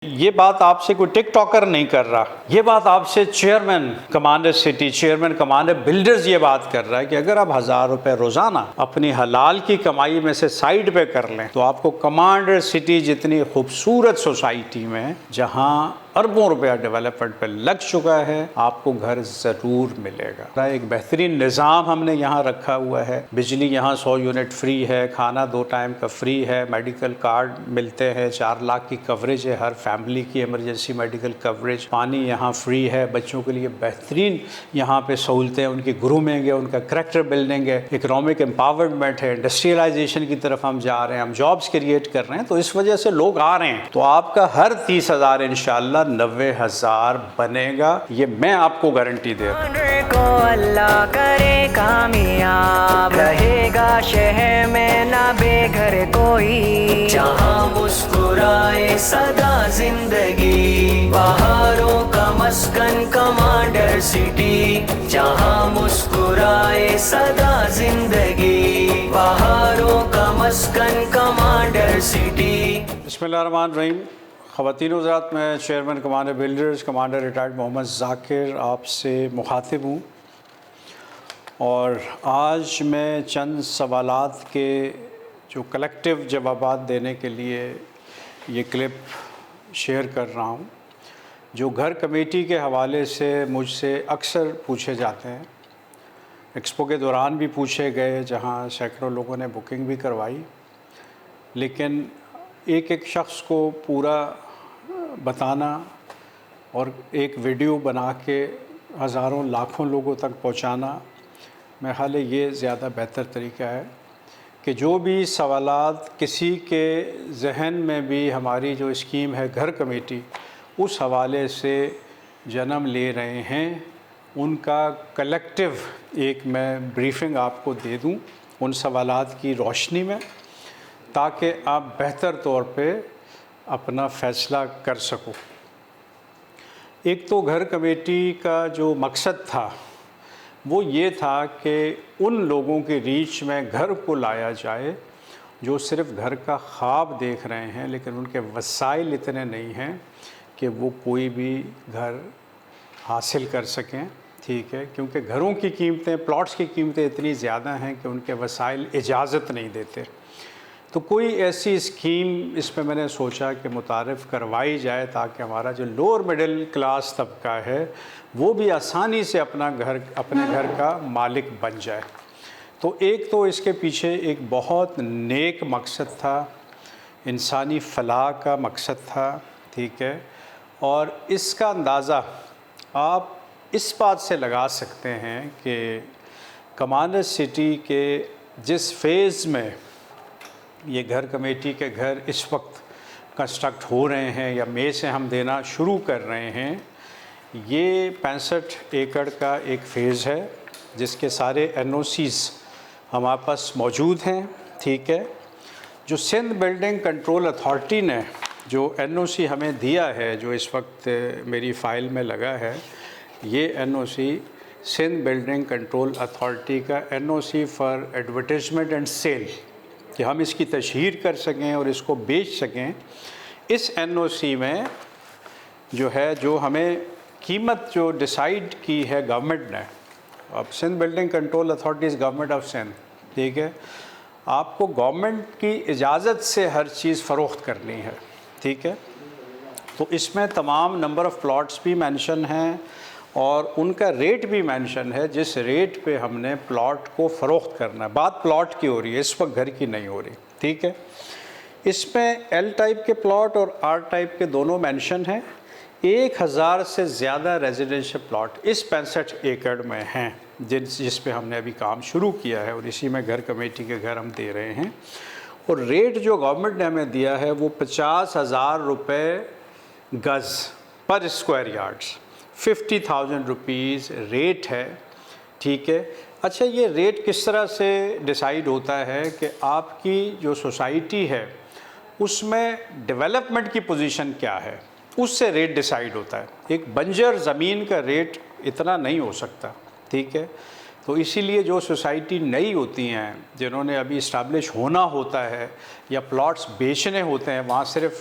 یہ بات آپ سے کوئی ٹک ٹاکر نہیں کر رہا، یہ بات آپ سے chairman commander city, chairman commander builders یہ بات کر رہا ہے کہ اگر آپ 1000 روپے روزانہ اپنی حلال کی کمائی میں سے سائیڈ پہ کر لیں تو آپ کو کمانڈر سٹی جتنی خوبصورت سوسائٹی میں جہاں اربوں روپیہ ڈیولپمنٹ پہ لگ چکا ہے آپ کو گھر ضرور ملے گا۔ ایک بہترین نظام ہم نے یہاں رکھا ہوا ہے، بجلی یہاں 100 یونٹ فری ہے، کھانا 2 ٹائم کا فری ہے، میڈیکل کارڈ ملتے ہیں، 4 لاکھ کی کوریج ہے ہر فیملی کی، ایمرجنسی میڈیکل کوریج، پانی یہاں فری ہے، بچوں کے لیے بہترین یہاں پہ سہولتیں، ان کی گرومنگ ہے، ان کا کریکٹر بلڈنگ ہے، اکنامک امپاورمنٹ ہے، انڈسٹریلائزیشن کی طرف ہم جا رہے ہیں، ہم جابز کریٹ کر رہے ہیں، تو اس وجہ سے لوگ آ رہے ہیں، تو آپ کا ہر 30,000 انشاءاللہ 90,000 بنے گا، یہ میں آپ کو گارنٹی دے رہا ہوں۔ کو اللہ کرے کامیاب، رہے گا شہر میں نہ بے گھر کوئی، جہاں مسکرائے سدا زندگی، بہاروں کا مسکن کمانڈر سٹی، جہاں مسکرائے سدا زندگی، بہاروں کا مسکن کمانڈر سٹی۔ بسم اللہ الرحمن الرحیم۔ خواتین و حضرات، میں chairman commander builders commander retired Mohammad Zakir آپ سے مخاطب ہوں، اور آج میں چند سوالات کے جو کلیکٹیو جوابات دینے کے لیے یہ کلپ شیئر کر رہا ہوں، جو گھر کمیٹی کے حوالے سے مجھ سے اکثر پوچھے جاتے ہیں، ایکسپو کے دوران بھی پوچھے گئے جہاں سینکڑوں لوگوں نے بکنگ بھی کروائی، لیکن ایک ایک شخص کو پورا بتانا اور ایک ویڈیو بنا کے ہزاروں لاکھوں لوگوں تک پہنچانا، میرے خیال ہے یہ زیادہ بہتر طریقہ ہے کہ جو بھی سوالات کسی کے ذہن میں بھی ہماری جو اسکیم ہے گھر کمیٹی اس حوالے سے جنم لے رہے ہیں، ان کا کلیکٹیو ایک میں بریفنگ آپ کو دے دوں ان سوالات کی روشنی میں، تاکہ آپ بہتر طور پہ اپنا فیصلہ کر سکو۔ ایک تو گھر کمیٹی کا جو مقصد تھا وہ یہ تھا کہ ان لوگوں کی ریچ میں گھر کو لایا جائے جو صرف گھر کا خواب دیکھ رہے ہیں، لیکن ان کے وسائل اتنے نہیں ہیں کہ وہ کوئی بھی گھر حاصل کر سکیں، ٹھیک ہے، کیونکہ گھروں کی قیمتیں، پلاٹس کی قیمتیں اتنی زیادہ ہیں کہ ان کے وسائل اجازت نہیں دیتے۔ تو کوئی ایسی اسکیم اس پہ میں نے سوچا کہ متعارف کروائی جائے تاکہ ہمارا جو لوور مڈل کلاس طبقہ ہے وہ بھی آسانی سے اپنے گھر کا مالک بن جائے۔ تو ایک تو اس کے پیچھے ایک بہت نیک مقصد تھا، انسانی فلاح کا مقصد تھا، ٹھیک ہے، اور اس کا اندازہ آپ اس بات سے لگا سکتے ہیں کہ کمانڈر سٹی کے جس فیز میں یہ گھر کمیٹی کے گھر اس وقت کنسٹرکٹ ہو رہے ہیں یا مئی سے ہم دینا شروع کر رہے ہیں، یہ 65 ایکڑ کا ایک فیز ہے جس کے سارے NOCs ہمارے پاس موجود ہیں، ٹھیک ہے۔ جو سندھ بلڈنگ کنٹرول اتھارٹی نے جو NOC ہمیں دیا ہے، جو اس وقت میری فائل میں لگا ہے، یہ NOC Sindh building control authority کا NOC for advertisement and sale, کہ ہم اس کی تشہیر کر سکیں اور اس کو بیچ سکیں۔ اس NOC میں جو ہے، جو ہمیں قیمت جو ڈیسائیڈ کی ہے گورنمنٹ نے، اب Sindh building control authority is government of Sindh, ٹھیک ہے، آپ کو گورنمنٹ کی اجازت سے ہر چیز فروخت کرنی ہے، ٹھیک ہے۔ تو اس میں تمام نمبر آف پلاٹس بھی مینشن ہیں اور ان کا ریٹ بھی مینشن ہے، جس ریٹ پہ ہم نے پلاٹ کو فروخت کرنا ہے۔ بات پلاٹ کی ہو رہی ہے، اس وقت گھر کی نہیں ہو رہی، ٹھیک ہے۔ اس میں L ٹائپ کے پلاٹ اور R ٹائپ کے دونوں مینشن ہیں۔ 1000 سے زیادہ ریزیڈنشل پلاٹ اس 65 ایکڑ میں ہیں جس پہ ہم نے ابھی کام شروع کیا ہے، اور اسی میں گھر کمیٹی کے گھر ہم دے رہے ہیں، اور ریٹ جو گورنمنٹ نے ہمیں دیا ہے وہ 50,000 روپے گز پر اسکوائر یارڈز، 50,000 روپیز ریٹ ہے، ٹھیک ہے۔ اچھا، یہ ریٹ کس طرح سے ڈیسائیڈ ہوتا ہے کہ آپ کی جو سوسائٹی ہے اس میں ڈیولپمنٹ کی پوزیشن کیا ہے، اس سے ریٹ ڈیسائیڈ ہوتا ہے۔ ایک بنجر زمین کا ریٹ اتنا نہیں ہو سکتا، ٹھیک ہے۔ تو اسی لیے جو سوسائٹی نئی ہوتی ہیں، جنہوں نے ابھی اسٹیبلش ہونا ہوتا ہے یا پلاٹس بیچنے ہوتے ہیں، وہاں صرف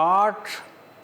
8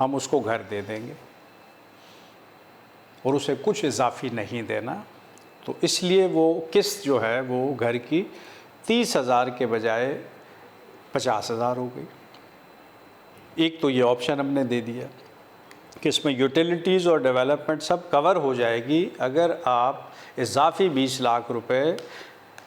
ہم اس کو گھر دے دیں گے اور اسے کچھ اضافی نہیں دینا. تو اس لیے وہ قسط جو ہے وہ گھر کی 30,000 کے بجائے 50,000 ہو گئی. ایک تو یہ آپشن ہم نے دے دیا کہ اس میں یوٹیلیٹیز اور ڈیولپمنٹ سب کور ہو جائے گی اگر آپ اضافی 20 لاکھ روپے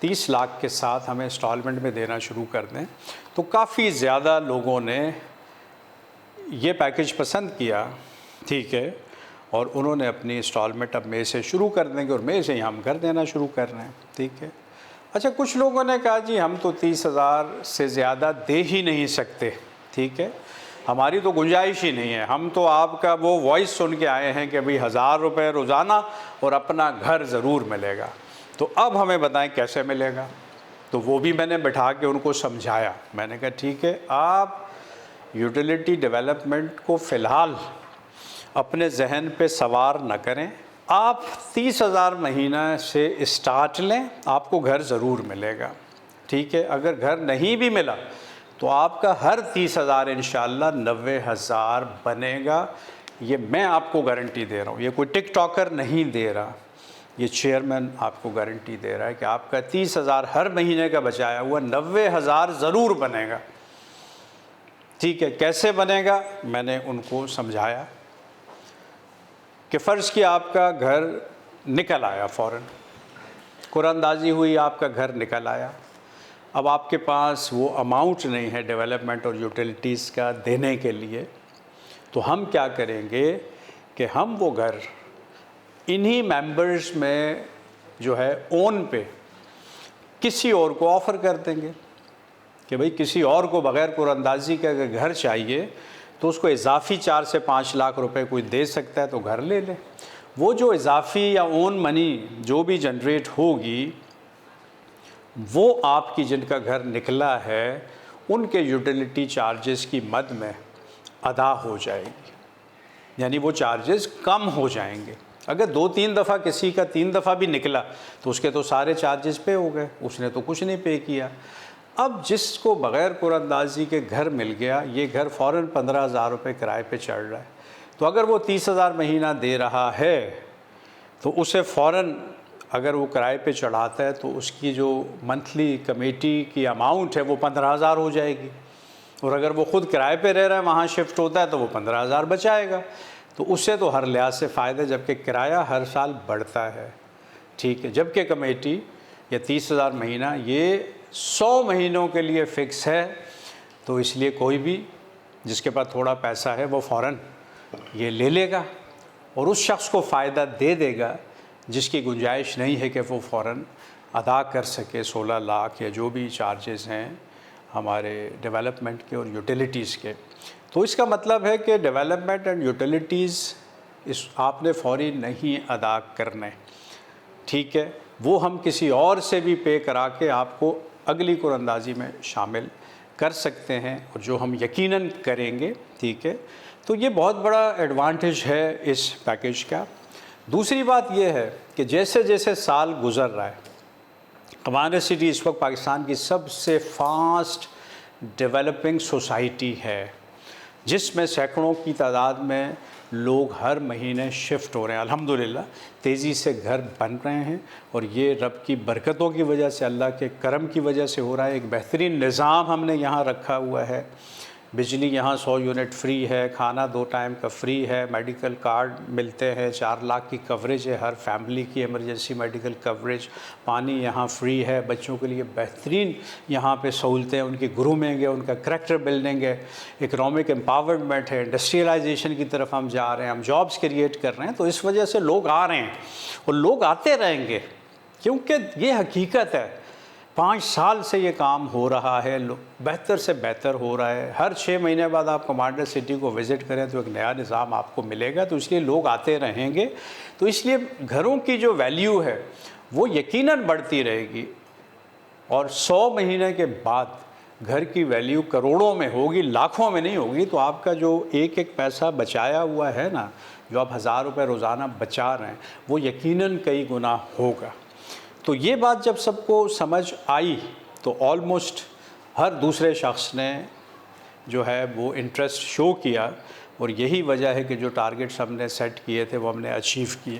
30 لاکھ کے ساتھ ہمیں انسٹالمنٹ میں دینا شروع کر دیں. تو کافی زیادہ لوگوں نے یہ پیکیج پسند کیا, ٹھیک ہے, اور انہوں نے اپنی انسٹالمنٹ اب مئی سے شروع کر دیں گے اور مئی سے ہی ہم کر دینا شروع کر رہے ہیں, ٹھیک ہے. اچھا, کچھ لوگوں نے کہا جی ہم تو 30,000 سے زیادہ دے ہی نہیں سکتے, ٹھیک ہے, ہماری تو گنجائش ہی نہیں ہے, ہم تو آپ کا وہ وائس سن کے آئے ہیں کہ بھئی 1,000 روپے روزانہ اور اپنا گھر ضرور ملے گا. تو اب ہمیں بتائیں کیسے ملے گا. تو وہ بھی میں نے بٹھا کے ان کو سمجھایا. میں نے کہا ٹھیک ہے, آپ یوٹیلیٹی ڈیولپمنٹ کو فی الحال اپنے ذہن پہ سوار نہ کریں, آپ 30,000 مہینہ سے اسٹارٹ لیں, آپ کو گھر ضرور ملے گا, ٹھیک ہے. اگر گھر نہیں بھی ملا تو آپ کا ہر 30,000 انشاءاللہ 90,000 بنے گا. یہ میں آپ کو گارنٹی دے رہا ہوں, یہ کوئی ٹک ٹاکر نہیں دے رہا, یہ چیئرمین آپ کو گارنٹی دے رہا ہے کہ آپ کا 30,000 ہر مہینے کا بچایا ہوا 90,000 ضرور بنے گا, ٹھیک ہے. کیسے بنے گا میں نے ان کو سمجھایا کہ فرض کیا آپ کا گھر نکل آیا, فوراً قرآن اندازی ہوئی, آپ کا گھر نکل آیا. اب آپ کے پاس وہ اماؤنٹ نہیں ہے ڈیولپمنٹ اور یوٹیلیٹیز کا دینے کے لیے, تو ہم کیا کریں گے کہ ہم وہ گھر انہی ممبرز میں جو ہے اون پہ کسی اور کو آفر کر دیں گے کہ بھئی کسی اور کو بغیر قرآن اندازی کا اگر گھر چاہیے تو اس کو اضافی 4 سے 5 لاکھ روپے کوئی دے سکتا ہے تو گھر لے لے. وہ جو اضافی یا اون منی جو بھی جنریٹ ہوگی وہ آپ کی جن کا گھر نکلا ہے ان کے یوٹیلیٹی چارجز کی مد میں ادا ہو جائے گی, یعنی وہ چارجز کم ہو جائیں گے. اگر 2-3 دفعہ کسی کا 3 دفعہ بھی نکلا تو اس کے تو سارے چارجز پے ہو گئے, اس نے تو کچھ نہیں پے کیا. اب جس کو بغیر قرآن اندازی کے گھر مل گیا, یہ گھر فوراً 15,000 روپے کرائے پہ چڑھ رہا ہے, تو اگر وہ 30,000 مہینہ دے رہا ہے تو اسے فوراً اگر وہ کرائے پہ چڑھاتا ہے تو اس کی جو منتھلی کمیٹی کی اماؤنٹ ہے وہ 15,000 ہو جائے گی, اور اگر وہ خود کرائے پہ رہ رہا ہے وہاں شفٹ ہوتا ہے تو وہ 15,000 بچائے گا. تو اس سے تو ہر لحاظ سے فائدہ, جبکہ کرایہ ہر سال بڑھتا ہے, ٹھیک ہے. جبکہ کمیٹی یا 30,000 مہینہ یہ 100 مہینوں کے لیے فکس ہے, تو اس لیے کوئی بھی جس کے پاس تھوڑا پیسہ ہے وہ فوراً یہ لے لے گا اور اس شخص کو فائدہ دے دے گا جس کی گنجائش نہیں ہے کہ وہ فوراً ادا کر سکے 16 لاکھ یا جو بھی چارجز ہیں ہمارے ڈیولپمنٹ کے اور یوٹیلیٹیز کے. تو اس کا مطلب ہے کہ ڈیولپمنٹ اینڈ یوٹیلیٹیز اس آپ نے فوری نہیں ادا کرنے, ٹھیک ہے. وہ ہم کسی اور سے بھی پے کرا کے آپ کو اگلی قرآن اندازی میں شامل کر سکتے ہیں, اور جو ہم یقیناً کریں گے, ٹھیک ہے. تو یہ بہت بڑا ایڈوانٹیج ہے اس پیکیج کا. دوسری بات یہ ہے کہ جیسے جیسے سال گزر رہا ہے, کمانڈر سٹی اس وقت پاکستان کی سب سے فاسٹ ڈیولپنگ سوسائٹی ہے, جس میں سینکڑوں کی تعداد میں لوگ ہر مہینے شفٹ ہو رہے ہیں. الحمدللہ تیزی سے گھر بن رہے ہیں, اور یہ رب کی برکتوں کی وجہ سے, اللہ کے کرم کی وجہ سے ہو رہا ہے. ایک بہترین نظام ہم نے یہاں رکھا ہوا ہے. بجلی یہاں 100 یونٹ فری ہے, کھانا 2 ٹائم کا فری ہے, میڈیکل کارڈ ملتے ہیں, 4 لاکھ کی کوریج ہے ہر فیملی کی, ایمرجنسی میڈیکل کوریج. پانی یہاں فری ہے, بچوں کے لیے بہترین یہاں پہ سہولتیں, ان کی گرومنگ ہے, ان کا کریکٹر بلڈنگ ہے, اکنامک امپاورمنٹ ہے, انڈسٹریلائزیشن کی طرف ہم جا رہے ہیں, ہم جابس کریٹ کر رہے ہیں. تو اس وجہ سے لوگ آ رہے ہیں اور لوگ آتے رہیں گے, کیونکہ یہ حقیقت ہے. 5 سال سے یہ کام ہو رہا ہے, بہتر سے بہتر ہو رہا ہے. ہر 6 مہینے بعد آپ کمانڈر سٹی کو وزٹ کریں تو ایک نیا نظام آپ کو ملے گا, تو اس لیے لوگ آتے رہیں گے. تو اس لیے گھروں کی جو ویلیو ہے وہ یقیناً بڑھتی رہے گی, اور 100 مہینے کے بعد گھر کی ویلیو کروڑوں میں ہوگی, لاکھوں میں نہیں ہوگی. تو آپ کا جو ایک ایک پیسہ بچایا ہوا ہے نا, جو آپ 1,000 روپے روزانہ بچا رہے ہیں, وہ یقیناً کئی گنا ہوگا. تو یہ بات جب سب کو سمجھ آئی تو آلموسٹ ہر دوسرے شخص نے جو ہے وہ انٹرسٹ شو کیا. اور یہی وجہ ہے کہ جو ٹارگیٹس ہم نے سیٹ کیے تھے وہ ہم نے اچیو کیے۔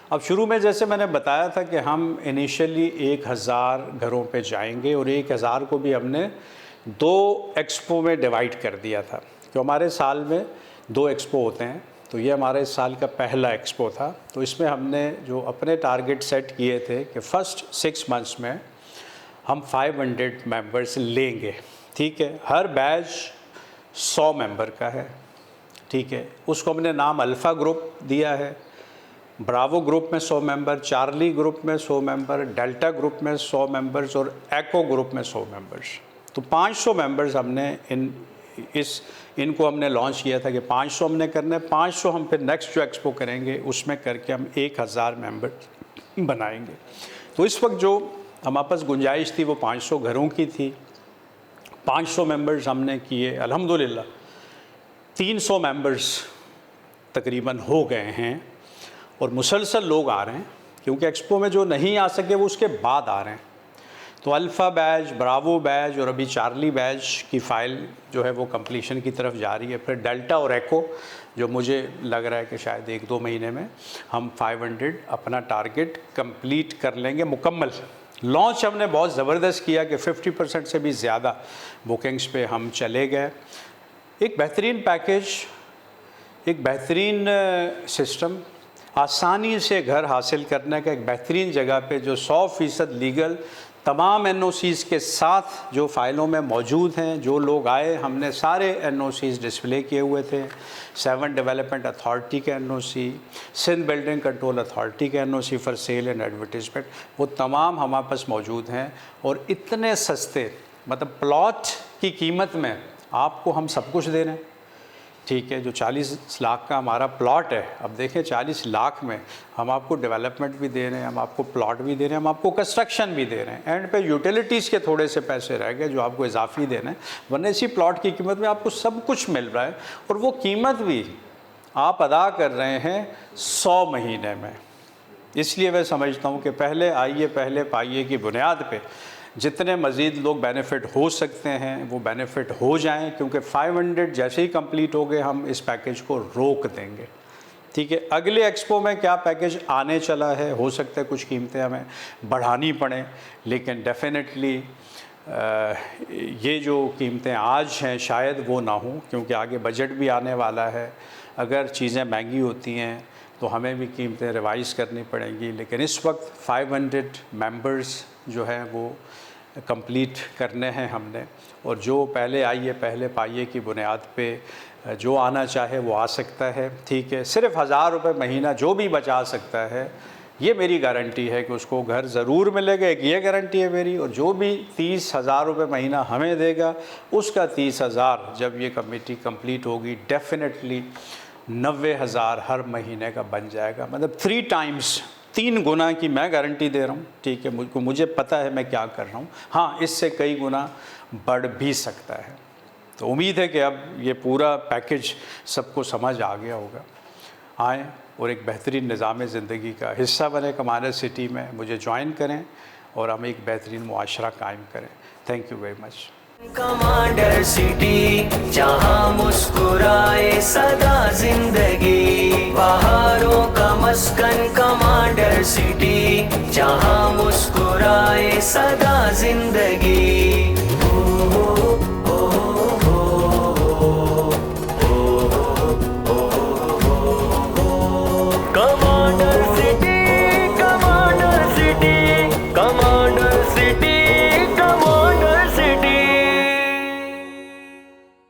اب شروع میں جیسے میں نے بتایا تھا کہ ہم انیشلی 1000 گھروں پہ جائیں گے، اور 1000 کو بھی ہم نے 2 ایکسپو میں ڈیوائڈ کر دیا تھا، کہ ہمارے سال میں 2 ایکسپو ہوتے ہیں، تو یہ ہمارے اس سال کا پہلا ایکسپو تھا۔ تو اس میں ہم نے جو اپنے ٹارگیٹ سیٹ کیے تھے کہ فرسٹ 6 منتھس میں ہم 500 ممبرس لیں گے، ٹھیک ہے۔ ہر بیچ 100 ممبر کا ہے، ٹھیک ہے۔ اس کو ہم نے نام الفا گروپ دیا ہے، براوو گروپ میں 100 ممبر، چارلی گروپ میں 100 ممبر، ڈیلٹا گروپ میں 100 ممبرز، اور ایکو گروپ میں 100 ممبرز۔ تو 500 ممبرز ہم نے ان کو ہم نے لانچ کیا تھا کہ 500 ہم نے کرنا ہے، 500 ہم پھر نیکسٹ جو ایکسپو کریں گے اس میں کر کے ہم 1000 ممبر بنائیں گے۔ تو اس وقت جو ہمارے پاس گنجائش تھی وہ 500 گھروں کی تھی۔ 500 ممبرز ہم نے کیے، الحمدللہ 300 ممبرز تقریباً ہو گئے ہیں، اور مسلسل لوگ آ رہے ہیں، کیونکہ ایکسپو میں جو نہیں آ سکے وہ اس کے بعد آ رہے ہیں۔ تو الفا بیچ، براوو بیچ اور ابھی چارلی بیچ کی فائل جو ہے وہ کمپلیشن کی طرف جا رہی ہے۔ پھر ڈیلٹا اور ایکو جو مجھے لگ رہا ہے کہ شاید 1-2 مہینے میں ہم 500 اپنا ٹارگیٹ کمپلیٹ کر لیں گے مکمل۔ لانچ ہم نے بہت زبردست کیا کہ 50% سے بھی زیادہ بکنگز پہ ہم چلے گئے۔ ایک بہترین پیکیج، ایک بہترین سسٹم، آسانی سے گھر حاصل کرنے کا ایک بہترین جگہ پہ جو 100% لیگل تمام NOCs کے ساتھ جو فائلوں میں موجود ہیں۔ جو لوگ آئے ہم نے سارے NOCs ڈسپلے کیے ہوئے تھے، 7 ڈیولپمنٹ اتھارٹی کے NOC، Sindh building control authority کے NOC for sale and advertisement, وہ تمام ہمارے پاس موجود ہیں، اور اتنے سستے، مطلب پلاٹ کی قیمت میں آپ کو ہم سب کچھ دے رہے ہیں، ٹھیک ہے۔ جو 40 لاکھ کا ہمارا پلاٹ ہے، اب دیکھیں 40 لاکھ میں ہم آپ کو ڈیولپمنٹ بھی دے رہے ہیں، ہم آپ کو پلاٹ بھی دے رہے ہیں، ہم آپ کو کنسٹرکشن بھی دے رہے ہیں، اینڈ پہ یوٹیلیٹیز کے تھوڑے سے پیسے رہ گئے جو آپ کو اضافی دینے ہیں، ورنہ اسی پلاٹ کی قیمت میں آپ کو سب کچھ مل رہا ہے، اور وہ قیمت بھی آپ ادا کر رہے ہیں 100 مہینے میں۔ اس لیے میں سمجھتا ہوں کہ پہلے آئیے پہلے پائیے کی بنیاد پہ جتنے مزید لوگ بینیفٹ ہو سکتے ہیں وہ بینیفٹ ہو جائیں، کیونکہ 500 جیسے ہی کمپلیٹ ہو گئے ہم اس پیکیج کو روک دیں گے، ٹھیک ہے۔ اگلے ایکسپو میں کیا پیکیج آنے چلا ہے، ہو سکتا ہے کچھ قیمتیں ہمیں بڑھانی پڑیں، لیکن ڈیفینیٹلی یہ جو قیمتیں آج ہیں شاید وہ نہ ہوں، کیونکہ آگے بجٹ بھی آنے والا ہے۔ اگر چیزیں مہنگی ہوتی ہیں تو ہمیں بھی قیمتیں ریوائز کرنی پڑیں گی، لیکن اس وقت 500 ممبرز جو ہیں وہ کمپلیٹ کرنے ہیں ہم نے، اور جو پہلے آئیے پہلے پائیے کی بنیاد پہ جو آنا چاہے وہ آ سکتا ہے، ٹھیک ہے۔ صرف 1000 روپے مہینہ جو بھی بچا سکتا ہے، یہ میری گارنٹی ہے کہ اس کو گھر ضرور ملے گا، ایک یہ گارنٹی ہے میری، اور جو بھی 30,000 روپے مہینہ ہمیں دے گا اس کا 30,000 جب یہ کمیٹی کمپلیٹ ہوگی ڈیفینیٹلی 90,000 ہر مہینے کا بن جائے گا، مطلب 3 ٹائمز، 3 گنا کی میں گارنٹی دے رہا ہوں، ٹھیک ہے۔ مجھے پتہ ہے میں کیا کر رہا ہوں، ہاں اس سے کئی گنا بڑھ بھی سکتا ہے۔ تو امید ہے کہ اب یہ پورا پیکیج سب کو سمجھ آ گیا ہوگا۔ آئیں اور ایک بہترین نظام زندگی کا حصہ بنے کمانڈر سٹی میں، مجھے جوائن کریں اور ہم ایک بہترین معاشرہ قائم کریں۔ Thank you very much. Commander city جہاں مسکرائے صدا زندگی، بہاروں کا مسکن کمانڈر سٹی جہاں مسکرائے صدا زندگی۔